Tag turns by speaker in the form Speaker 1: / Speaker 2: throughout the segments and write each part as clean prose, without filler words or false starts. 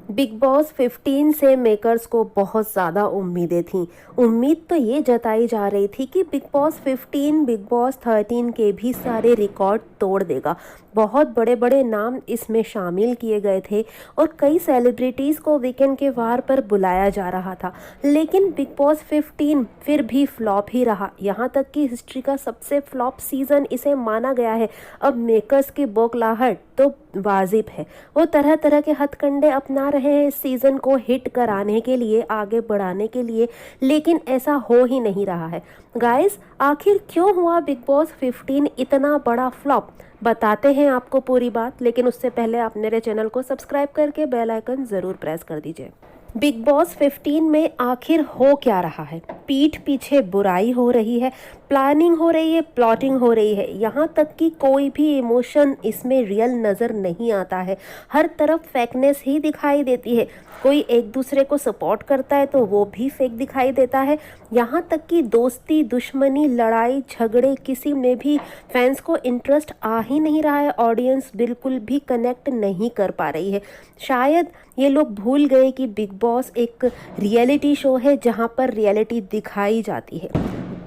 Speaker 1: Big boss 15 से makers को बहुत ज़्यादा उम्मीदें थीं। उम्मीद तो ये जताई जा रही थी कि बिग बॉस 15 बिग बॉस 13 के भी सारे रिकॉर्ड तोड़ देगा। बहुत बड़े बड़े नाम इसमें शामिल किए गए थे और कई सेलिब्रिटीज़ को वीकेंड के वार पर बुलाया जा रहा था। लेकिन बिग बॉस 15 फिर भी फ्लॉप ही रहा। यहाँ तक कि हिस्ट्री का सबसे फ्लॉप सीज़न इसे माना गया है। अब मेकर्स की बौखलाहट तो वाजिब है। वो तरह तरह के हथकंडे अपना रहे हैं इस सीज़न को हिट कराने के लिए, आगे बढ़ाने के लिए, लेकिन ऐसा हो ही नहीं रहा है। गाइस, आखिर क्यों हुआ बिग बॉस 15 इतना बड़ा फ्लॉप? बताते हैं आपको पूरी बात, लेकिन उससे पहले आप मेरे चैनल को सब्सक्राइब करके बेल आइकन ज़रूर प्रेस कर दीजिए। बिग बॉस 15 में आखिर हो क्या रहा है? पीठ पीछे बुराई हो रही है, प्लानिंग हो रही है, प्लॉटिंग हो रही है। यहाँ तक कि कोई भी इमोशन इसमें रियल नज़र नहीं आता है। हर तरफ फेकनेस ही दिखाई देती है। कोई एक दूसरे को सपोर्ट करता है तो वो भी फेक दिखाई देता है। यहाँ तक कि दोस्ती, दुश्मनी, लड़ाई झगड़े, किसी में भी फैंस को इंटरेस्ट आ ही नहीं रहा है। ऑडियंस बिल्कुल भी कनेक्ट नहीं कर पा रही है। शायद ये लोग भूल गए कि बिग बॉस एक रियलिटी शो है जहाँ पर रियलिटी दिखाई जाती है।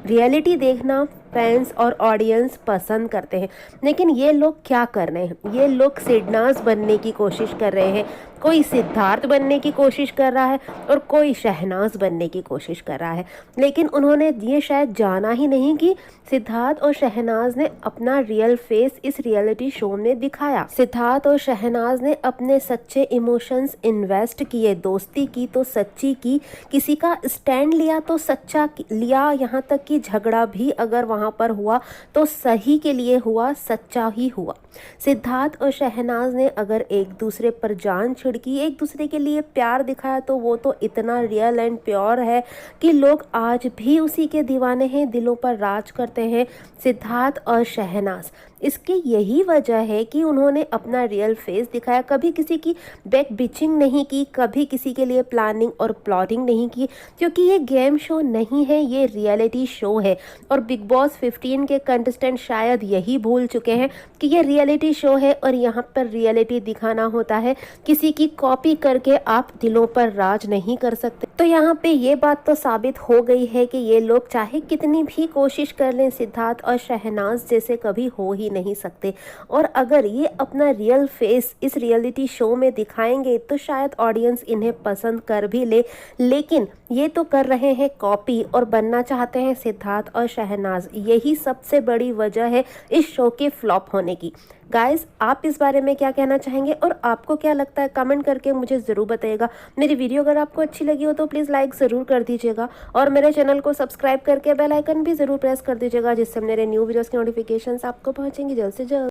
Speaker 1: रियलिटी देखना फैंस और ऑडियंस पसंद करते हैं, लेकिन ये लोग क्या कर रहे हैं? ये लोग सिडनाज बनने की कोशिश कर रहे हैं। कोई सिद्धार्थ बनने की कोशिश कर रहा है और कोई शहनाज बनने की कोशिश कर रहा है। लेकिन उन्होंने ये शायद जाना ही नहीं कि सिद्धार्थ और शहनाज ने अपना रियल फेस इस रियलिटी शो में दिखाया। सिद्धार्थ और शहनाज ने अपने सच्चे इमोशंस इन्वेस्ट किए, दोस्ती की तो सच्ची की, किसी का स्टैंड लिया तो सच्चा लिया। यहाँ तक कि झगड़ा भी अगर वहाँ पर हुआ तो सही के लिए हुआ, सच्चा ही हुआ। सिद्धार्थ और शहनाज ने अगर एक दूसरे पर जान छिड़की, एक दूसरे के लिए प्यार दिखाया, तो वो तो इतना रियल एंड प्योर है कि लोग आज भी उसी के दीवाने हैं, दिलों पर राज करते हैं सिद्धार्थ और शहनाज। इसकी यही वजह है कि उन्होंने अपना रियल फेस दिखाया, कभी किसी की बैक बिचिंग नहीं की, कभी किसी के लिए प्लानिंग और प्लॉटिंग नहीं की, क्योंकि ये गेम शो नहीं है, ये रियलिटी शो है। और बिग बॉस 15 के कंटेस्टेंट शायद यही भूल चुके हैं कि ये रियलिटी शो है और यहाँ पर रियलिटी दिखाना होता है। किसी की कॉपी करके आप दिलों पर राज नहीं कर सकते। तो यहाँ पे ये बात तो साबित हो गई है कि ये लोग चाहे कितनी भी कोशिश कर लें, सिद्धार्थ और शहनाज जैसे कभी हो ही नहीं सकते। और अगर ये अपना रियल फेस इस रियलिटी शो में दिखाएंगे तो शायद ऑडियंस इन्हें पसंद कर भी ले, लेकिन ये तो कर रहे हैं कॉपी और बनना चाहते हैं सिद्धार्थ और शहनाज। यही सबसे बड़ी वजह है इस शो के फ्लॉप होने की। गाइस, आप इस बारे में क्या कहना चाहेंगे और आपको क्या लगता है? कमेंट करके मुझे ज़रूर बताइएगा। मेरी वीडियो अगर आपको अच्छी लगी हो तो प्लीज़ लाइक ज़रूर कर दीजिएगा और मेरे चैनल को सब्सक्राइब करके बेल आइकन भी ज़रूर प्रेस कर दीजिएगा, जिससे मेरे न्यू वीडियोज़ की नोटिफिकेशंस आपको पहुंचेंगी जल्द से जल्द।